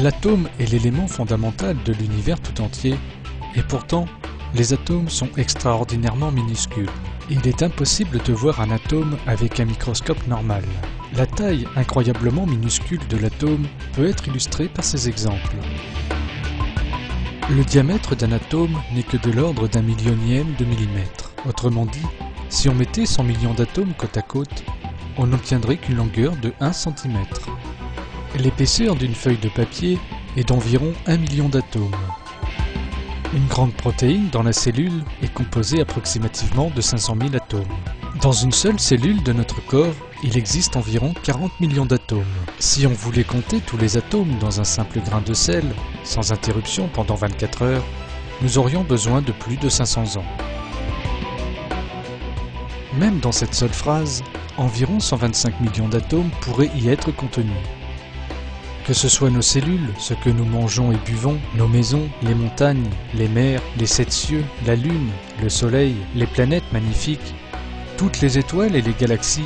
L'atome est l'élément fondamental de l'univers tout entier, et pourtant, les atomes sont extraordinairement minuscules. Il est impossible de voir un atome avec un microscope normal. La taille incroyablement minuscule de l'atome peut être illustrée par ces exemples. Le diamètre d'un atome n'est que de l'ordre d'un millionième de millimètre. Autrement dit, si on mettait 100 millions d'atomes côte à côte, on n'obtiendrait qu'une longueur de 1 cm. L'épaisseur d'une feuille de papier est d'environ 1 million d'atomes. Une grande protéine dans la cellule est composée approximativement de 500 000 atomes. Dans une seule cellule de notre corps, il existe environ 40 millions d'atomes. Si on voulait compter tous les atomes dans un simple grain de sel, sans interruption pendant 24 heures, nous aurions besoin de plus de 500 ans. Même dans cette seule phrase, environ 125 millions d'atomes pourraient y être contenus. Que ce soit nos cellules, ce que nous mangeons et buvons, nos maisons, les montagnes, les mers, les 7 cieux, la lune, le soleil, les planètes magnifiques, toutes les étoiles et les galaxies.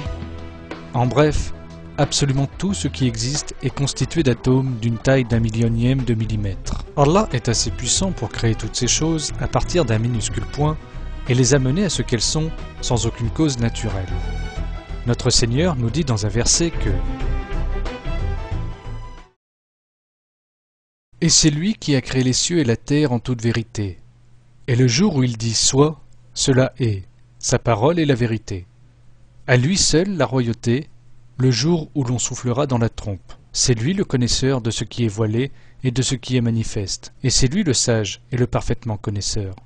En bref, absolument tout ce qui existe est constitué d'atomes d'une taille d'1 millionième de millimètre. Allah est assez puissant pour créer toutes ces choses à partir d'un minuscule point et les amener à ce qu'elles sont sans aucune cause naturelle. Notre Seigneur nous dit dans un verset que « Et c'est lui qui a créé les cieux et la terre en toute vérité. Et le jour où il dit « soit », cela est. Sa parole est la vérité. À lui seul la royauté, le jour où l'on soufflera dans la trompe. C'est lui le connaisseur de ce qui est voilé et de ce qui est manifeste. Et c'est lui le sage et le parfaitement connaisseur.